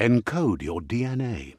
Encode your DNA.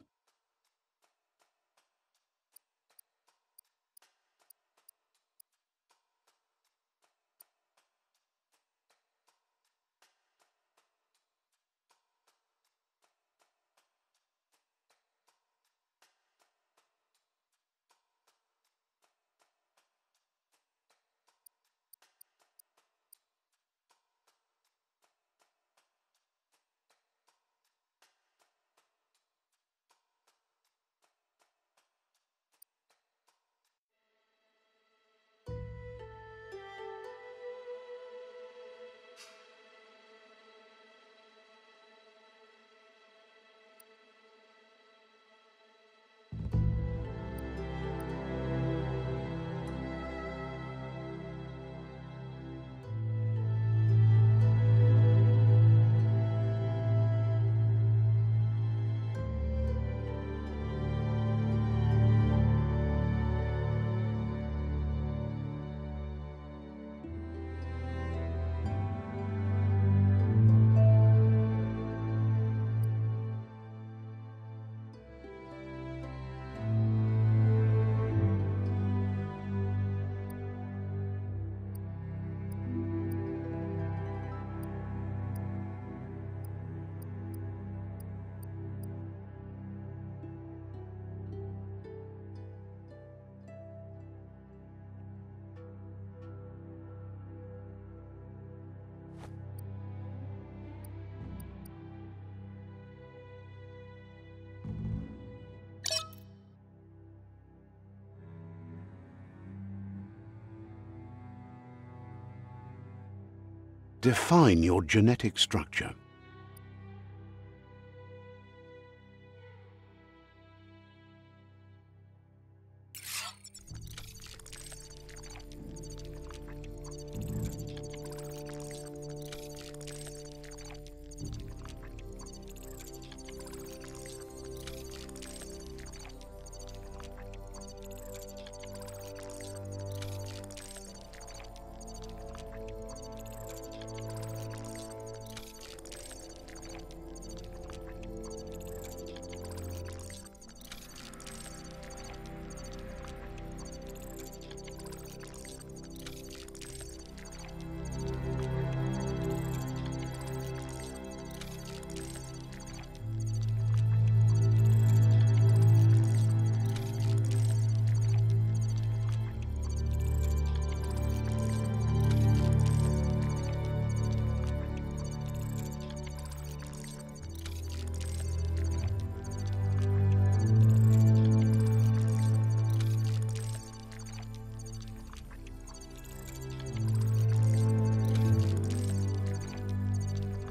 Define your genetic structure.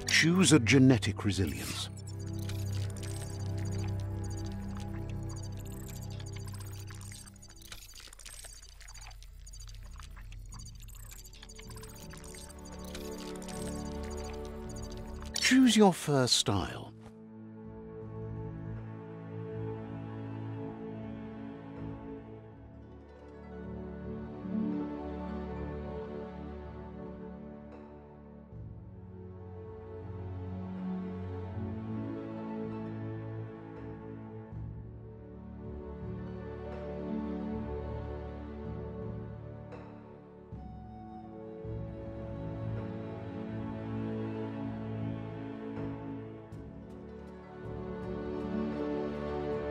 Choose a genetic resilience. Choose your fur style.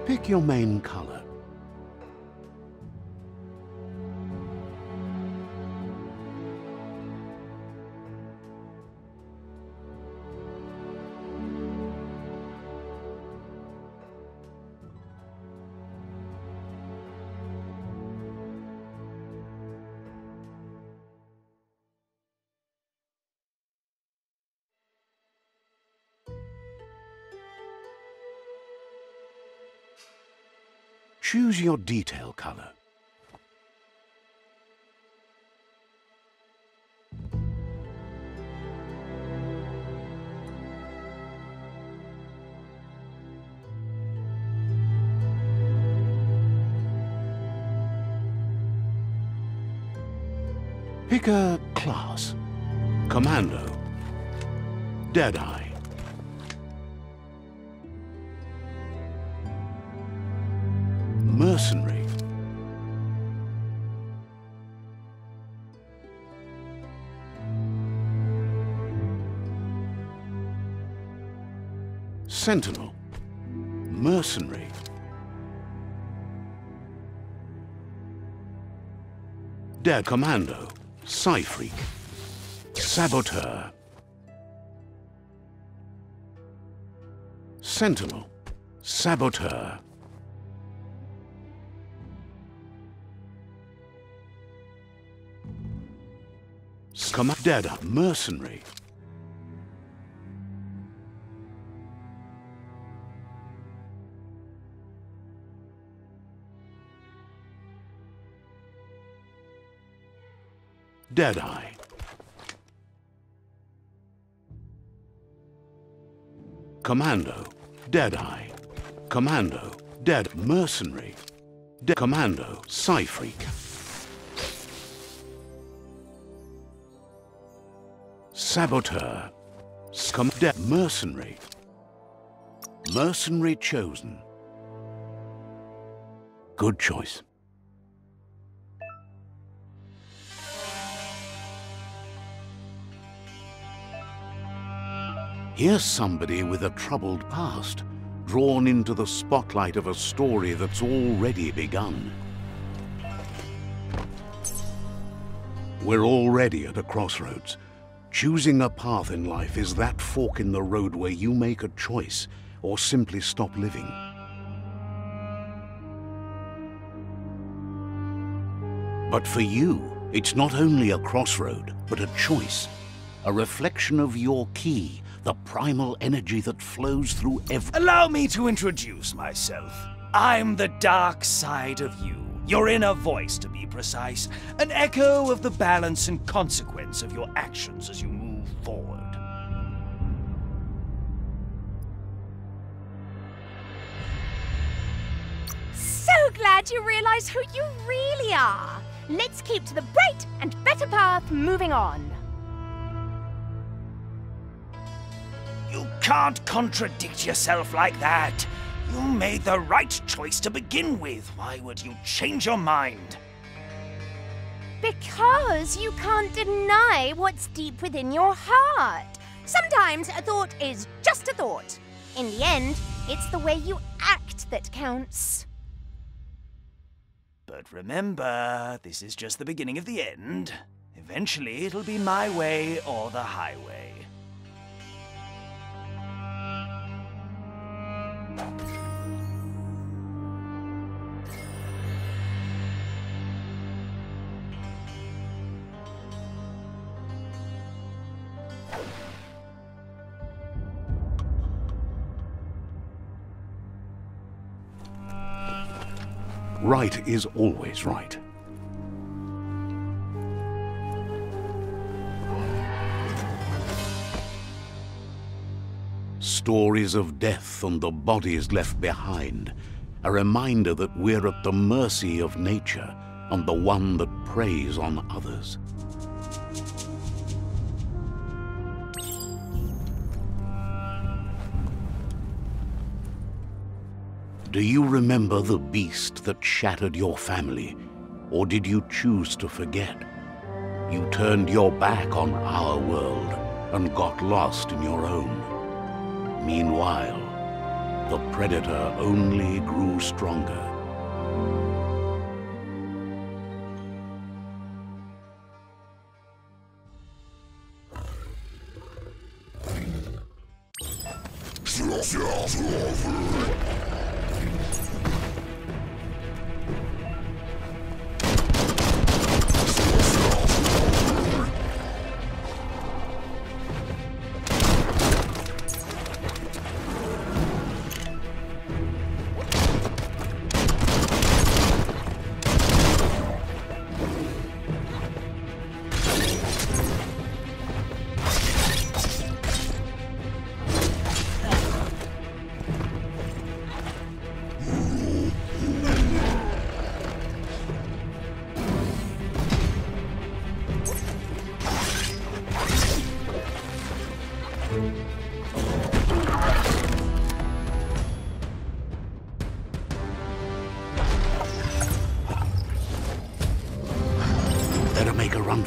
Pick your main color. Choose your detail color. Pick a class. Commando. Deadeye. mercenary. Sentinel, mercenary. Dead Commando, Psy-Freak. Saboteur. Sentinel, Saboteur. Dead mercenary. Deadeye. Commando, Deadeye. Commando, Dead mercenary. Commando, Psy-Freak. Saboteur. Dead mercenary. Mercenary chosen. Good choice. Here's somebody with a troubled past, drawn into the spotlight of a story that's already begun. We're already at a crossroads. Choosing a path in life is that fork in the road where you make a choice or simply stop living. But for you, it's not only a crossroad, but a choice, a reflection of your key, the primal energy that flows through every... Allow me to introduce myself. I'm the dark side of you. Your inner voice, to be precise. An echo of the balance and consequence of your actions as you move forward. So glad you realize who you really are. Let's keep to the bright and better path moving on. You can't contradict yourself like that. You made the right choice to begin with. Why would you change your mind? Because you can't deny what's deep within your heart. Sometimes a thought is just a thought. In the end, it's the way you act that counts. But remember, this is just the beginning of the end. Eventually, it'll be my way or the highway. Right is always right. Stories of death and the bodies left behind, a reminder that we're at the mercy of nature and the one that preys on others. Do you remember the beast that shattered your family, or did you choose to forget? You turned your back on our world and got lost in your own. Meanwhile, the predator only grew stronger.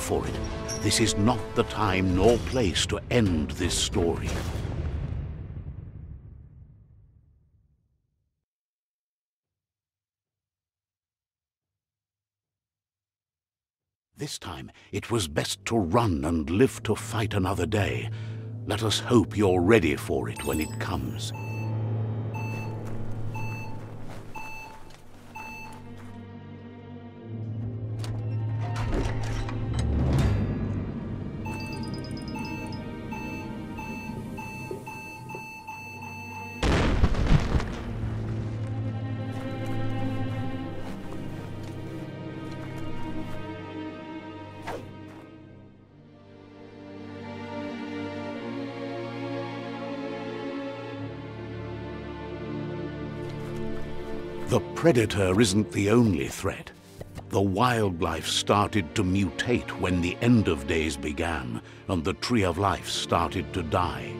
for it. This is not the time nor place to end this story. This time, it was best to run and live to fight another day. Let us hope you're ready for it when it comes. The predator isn't the only threat. The wildlife started to mutate when the end of days began, and the tree of life started to die.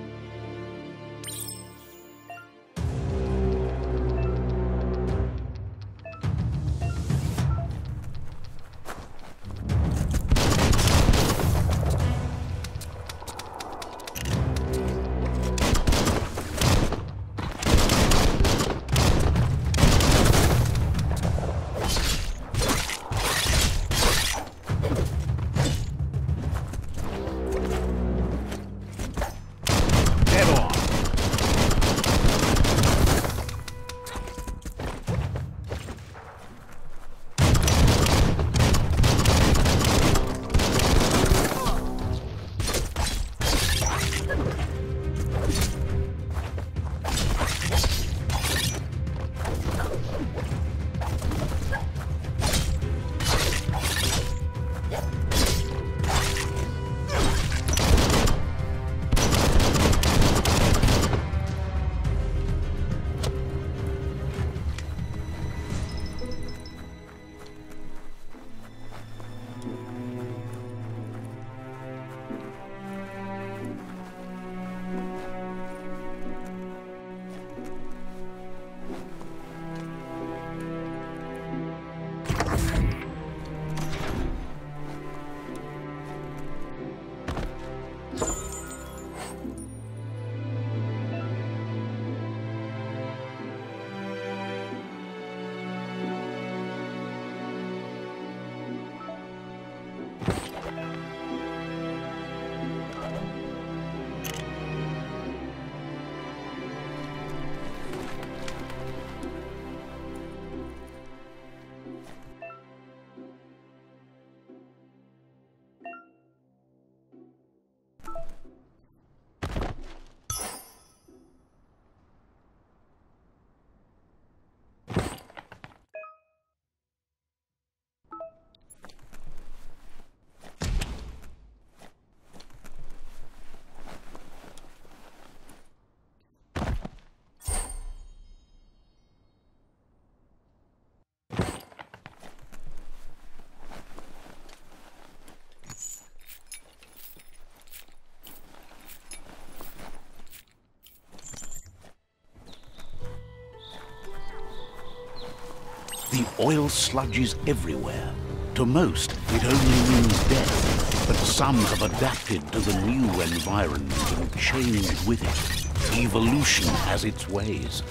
The oil sludge is everywhere. To most, it only means death, but some have adapted to the new environment and changed with it. Evolution has its ways.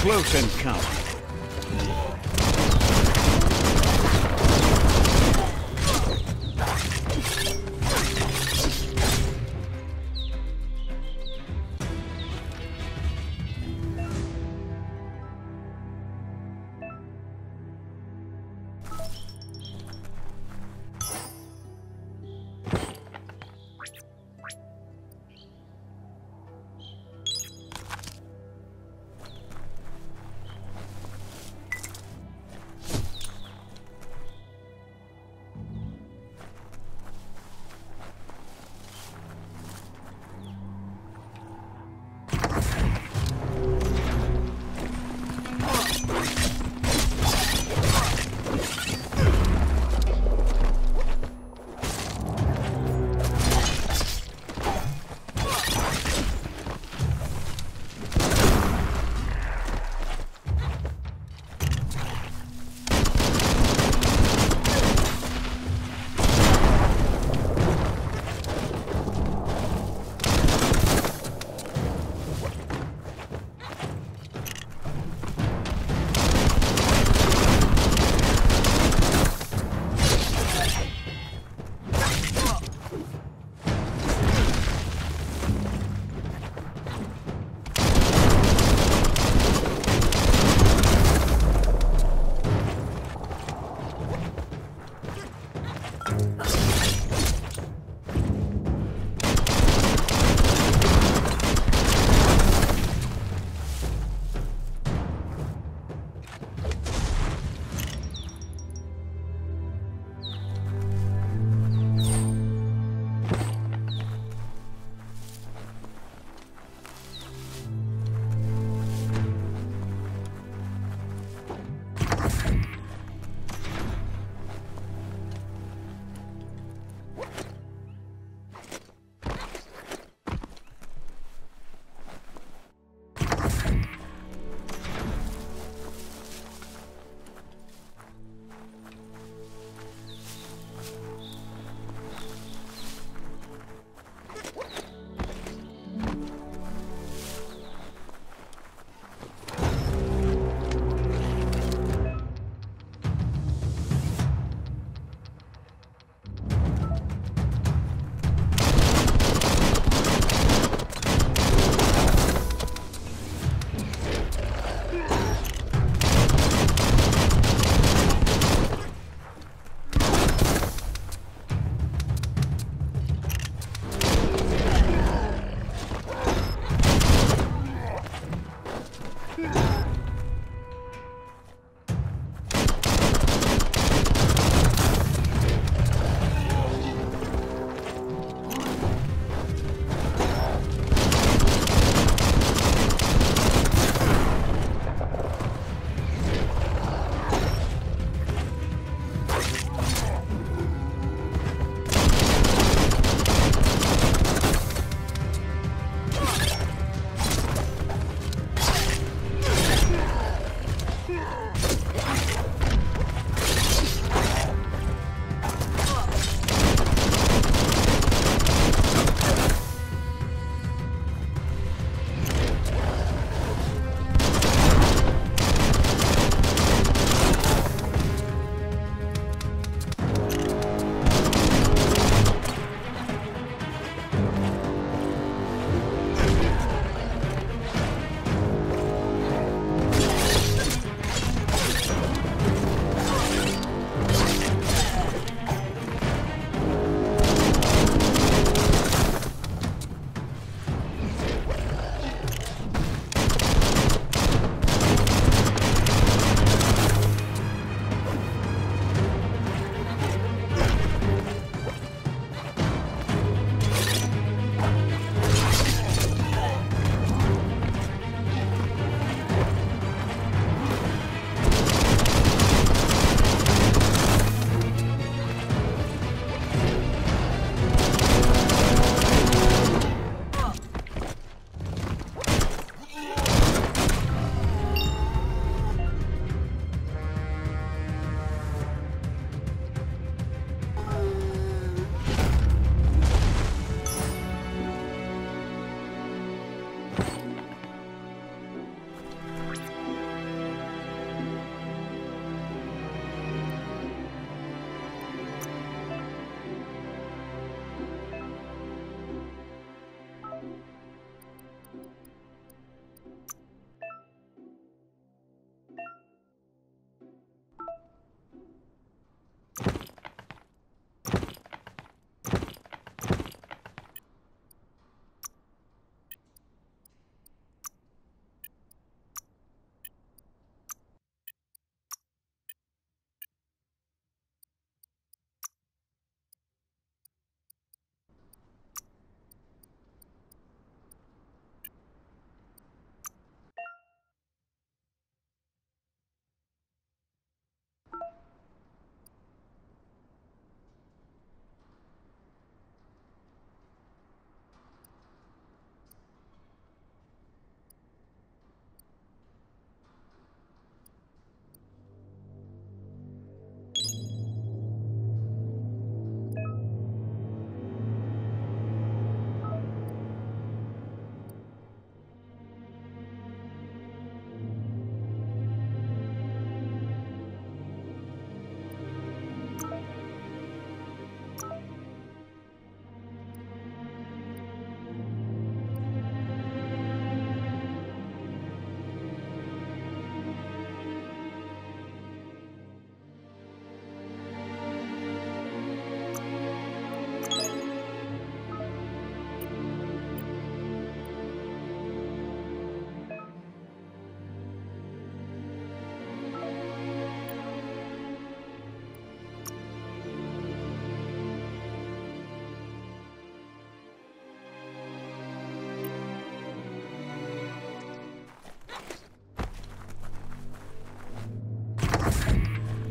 Close encounter.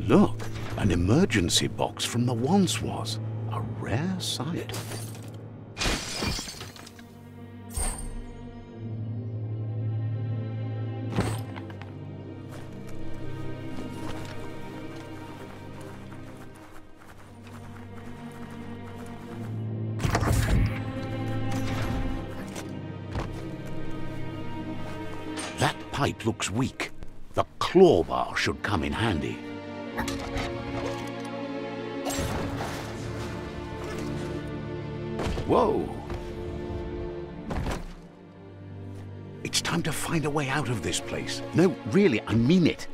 Look, an emergency box from the once was. A rare sight. That pipe looks weak. The claw bar should come in handy. Whoa! It's time to find a way out of this place. No, really, I mean it.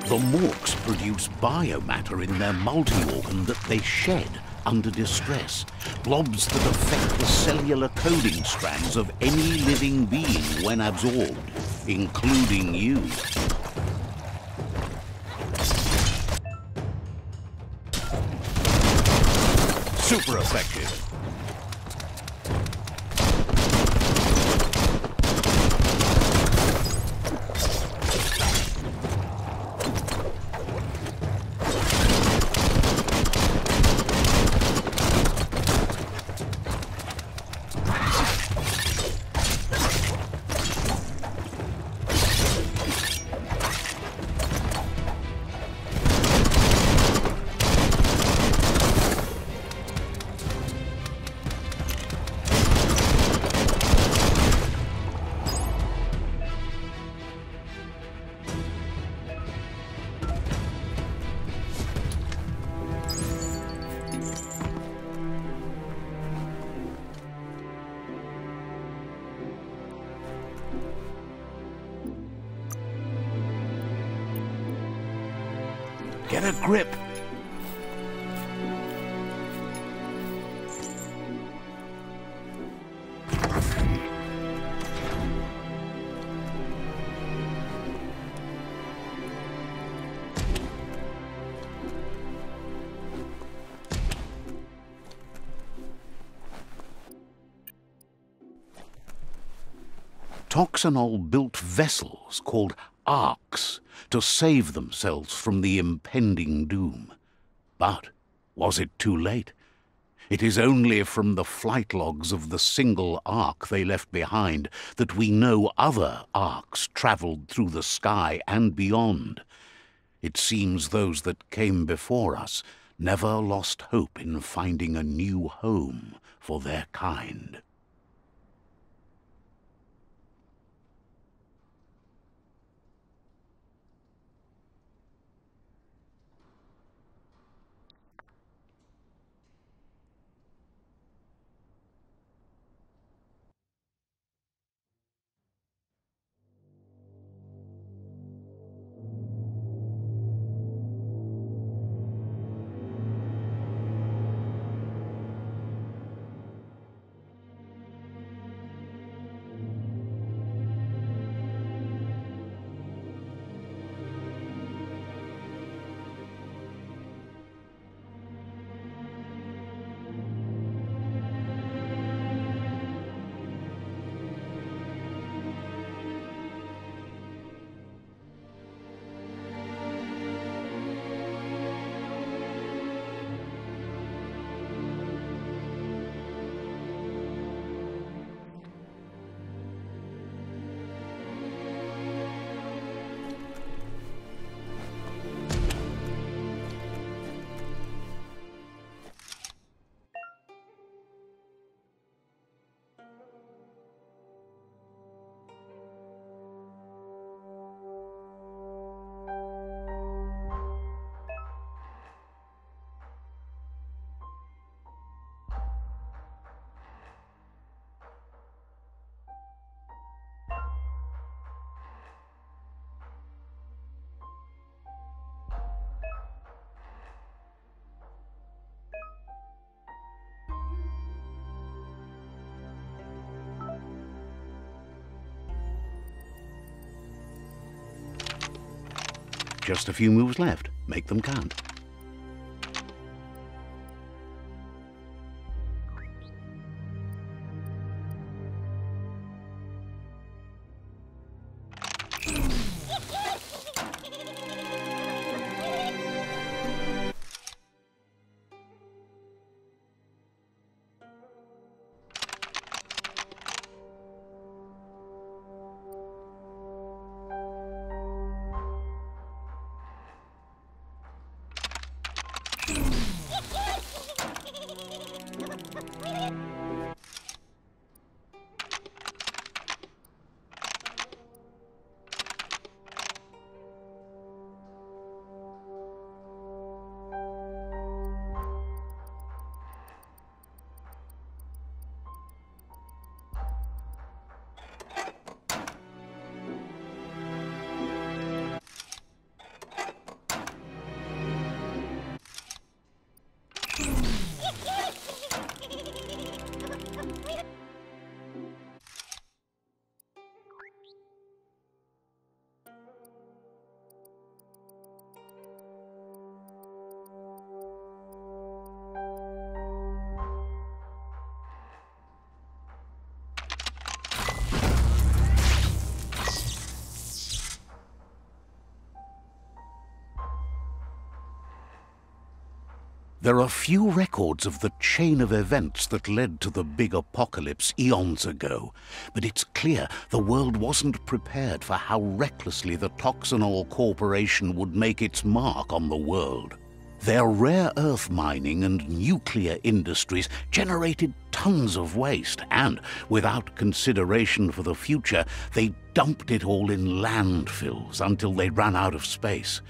The morks produce biomatter in their multi-organ that they shed under distress. Blobs that affect the cellular coding strands of any living being when absorbed, including you. Super effective. Get a grip. Toxanol built vessels called arks to save themselves from the impending doom. But was it too late? It is only from the flight logs of the single ark they left behind that we know other arks travelled through the sky and beyond. It seems those that came before us never lost hope in finding a new home for their kind. Just a few moves left. Make them count. There are few records of the chain of events that led to the big apocalypse eons ago, but it's clear the world wasn't prepared for how recklessly the Toxanol Corporation would make its mark on the world. Their rare earth mining and nuclear industries generated tons of waste, and, without consideration for the future, they dumped it all in landfills until they ran out of space.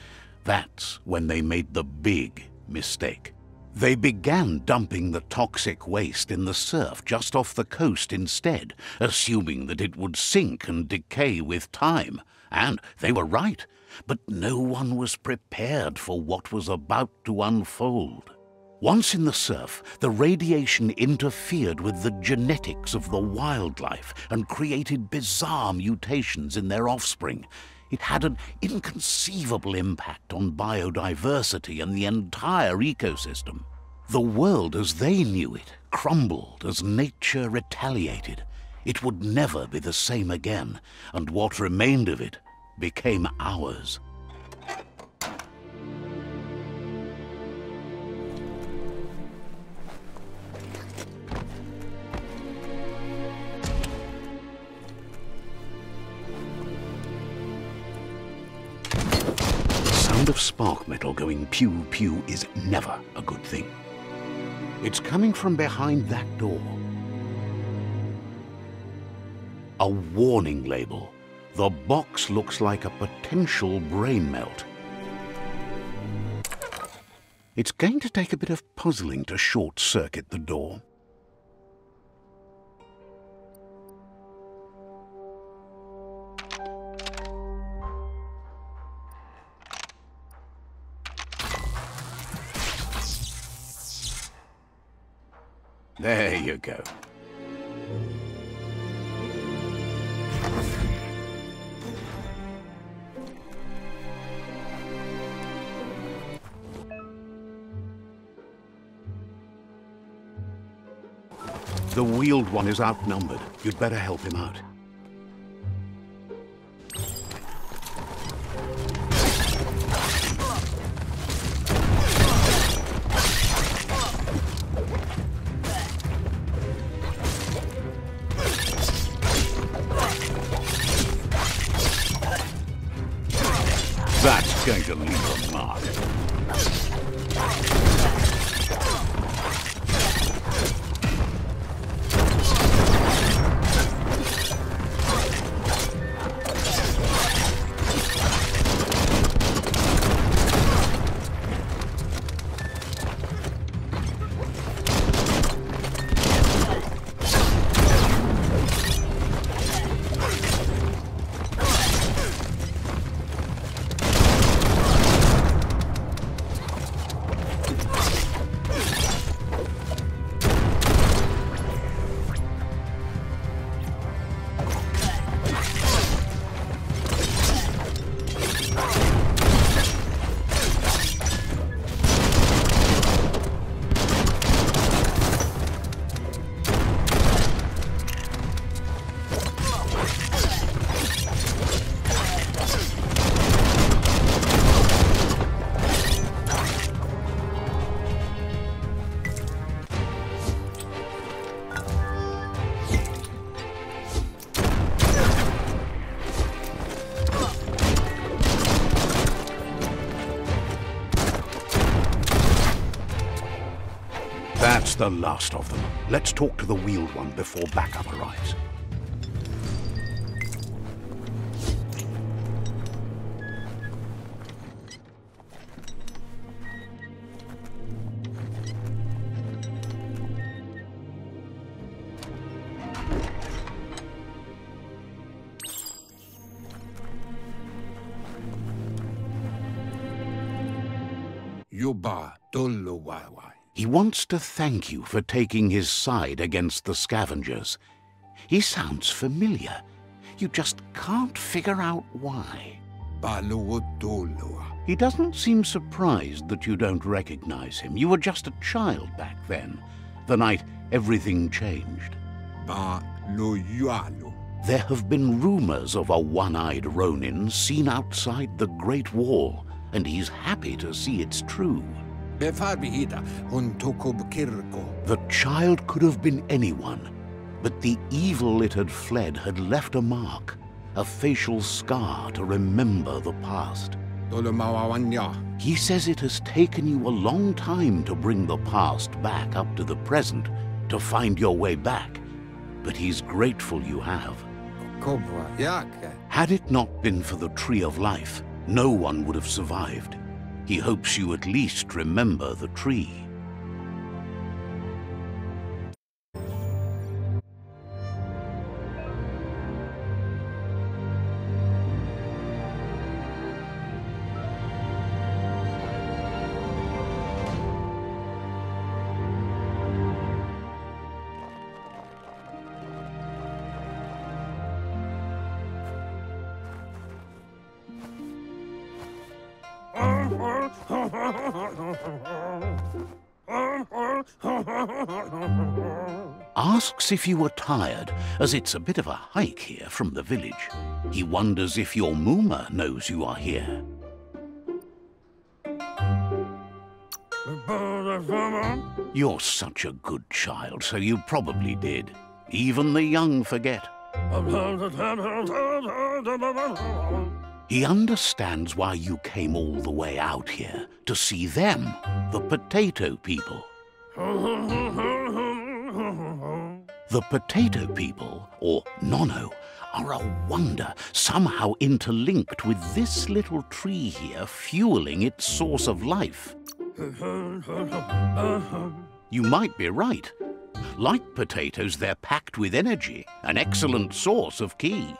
That's when they made the big mistake. They began dumping the toxic waste in the surf just off the coast instead, assuming that it would sink and decay with time. And they were right, but no one was prepared for what was about to unfold. Once in the surf, the radiation interfered with the genetics of the wildlife and created bizarre mutations in their offspring. It had an inconceivable impact on biodiversity and the entire ecosystem. The world as they knew it crumbled as nature retaliated. It would never be the same again, and what remained of it became ours. Of spark metal going pew-pew is never a good thing. It's coming from behind that door. A warning label. The box looks like a potential brain melt. It's going to take a bit of puzzling to short-circuit the door. There you go. The wheeled one is outnumbered. You'd better help him out. That's going to leave a mark. That's the last of them. Let's talk to the wheeled one before backup arrives. He wants to thank you for taking his side against the scavengers. He sounds familiar. You just can't figure out why. He doesn't seem surprised that you don't recognize him. You were just a child back then, the night everything changed. There have been rumors of a one-eyed Ronin seen outside the Great Wall, and he's happy to see it's true. The child could have been anyone, but the evil it had fled had left a mark, a facial scar to remember the past. He says it has taken you a long time to bring the past back up to the present, to find your way back, but he's grateful you have. Had it not been for the Tree of Life, no one would have survived. He hopes you at least remember the tree. Asks if you were tired, as it's a bit of a hike here from the village. He wonders if your Muma knows you are here. You're such a good child, so you probably did. Even the young forget. He understands why you came all the way out here, to see them, the potato people. The potato people, or Nono, are a wonder, somehow interlinked with this little tree here fueling its source of life. You might be right. Like potatoes, they're packed with energy, an excellent source of ki.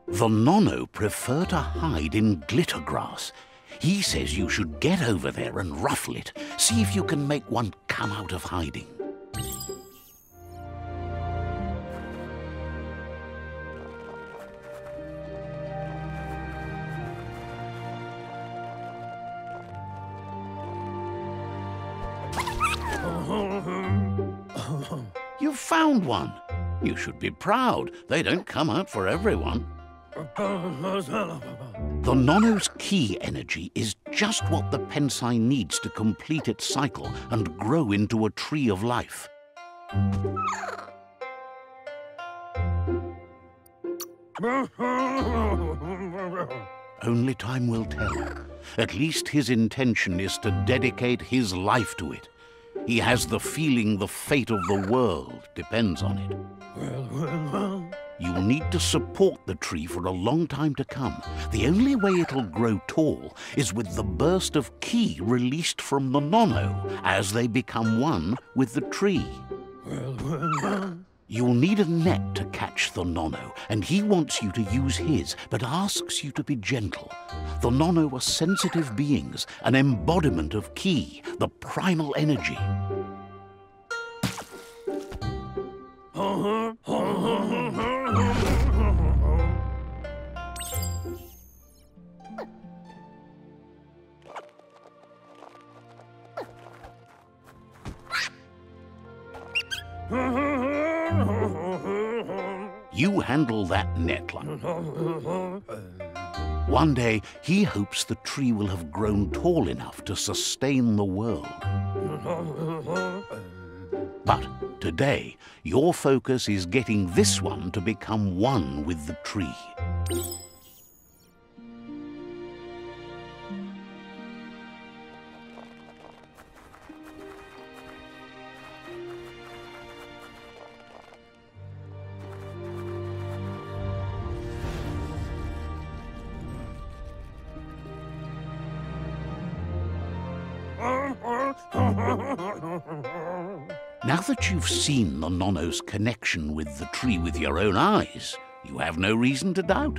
The Nono prefer to hide in glitter grass. He says you should get over there and ruffle it. See if you can make one come out of hiding. You've found one. You should be proud. They don't come out for everyone. The Nono's ki energy is just what the Pensai needs to complete its cycle and grow into a tree of life. Only time will tell. At least his intention is to dedicate his life to it. He has the feeling the fate of the world depends on it. You'll need to support the tree for a long time to come. The only way it'll grow tall is with the burst of ki released from the Nono as they become one with the tree. You'll need a net to catch the Nono, and he wants you to use his, but asks you to be gentle. The Nono are sensitive beings, an embodiment of ki, the primal energy. You handle that net line. One day, he hopes the tree will have grown tall enough to sustain the world. But today, your focus is getting this one to become one with the tree. Now that you've seen the Nonno's connection with the tree with your own eyes, you have no reason to doubt.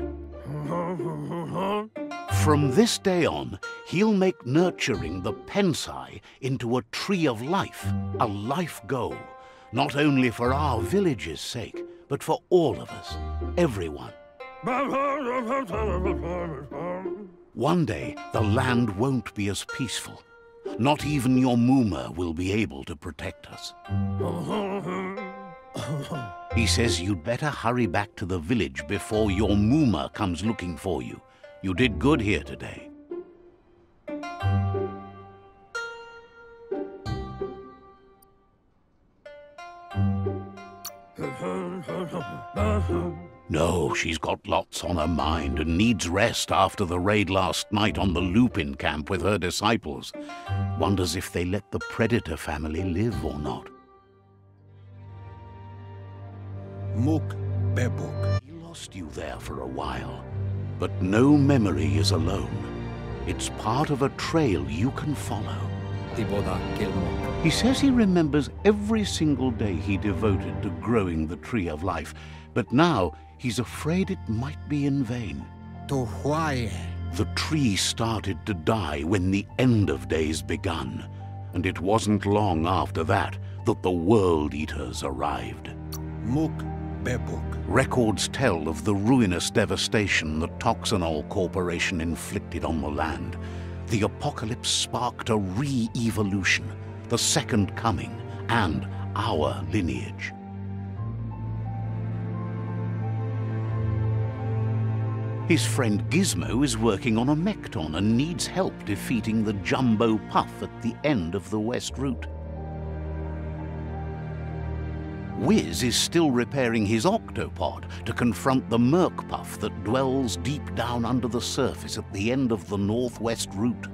From this day on, he'll make nurturing the Pensai into a tree of life, a life goal, not only for our village's sake, but for all of us, everyone. One day, the land won't be as peaceful. Not even your Muma will be able to protect us. He says you'd better hurry back to the village before your Muma comes looking for you. You did good here today. No, she's got lots on her mind and needs rest after the raid last night on the Lupin camp with her disciples. Wonders if they let the Predator family live or not. Muk Bebuk. He lost you there for a while, but no memory is alone. It's part of a trail you can follow. He says he remembers every single day he devoted to growing the tree of life, but now he's afraid it might be in vain. The tree started to die when the end of days begun, and it wasn't long after that that the World Eaters arrived. Muk Bebuk. Records tell of the ruinous devastation the Toxanol Corporation inflicted on the land. The apocalypse sparked a re-evolution, the second coming, and our lineage. His friend Gizmo is working on a Mekton and needs help defeating the Jumbo Puff at the end of the West Route. Wiz is still repairing his octopod to confront the Merc Puff that dwells deep down under the surface at the end of the Northwest Route.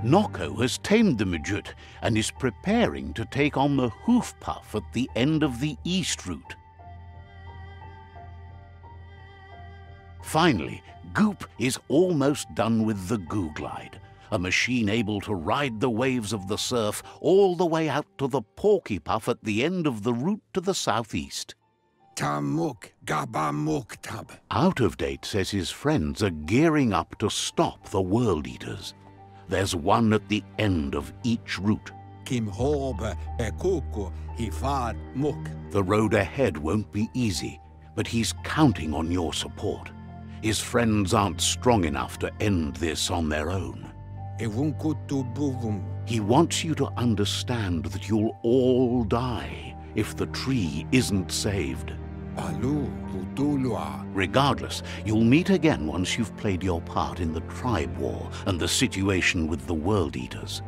Noko has tamed the Midget and is preparing to take on the Hoof Puff at the end of the East Route. Finally, Goop is almost done with the Goo Glide, a machine able to ride the waves of the surf all the way out to the Porky Puff at the end of the route to the southeast. Tamuk Gabamuktab. Out of Date says his friends are gearing up to stop the World Eaters. There's one at the end of each route. Kim Hobe Ekuku Hifad Muk. The road ahead won't be easy, but he's counting on your support. His friends aren't strong enough to end this on their own. He wants you to understand that you'll all die if the tree isn't saved. Regardless, you'll meet again once you've played your part in the tribe war and the situation with the World Eaters.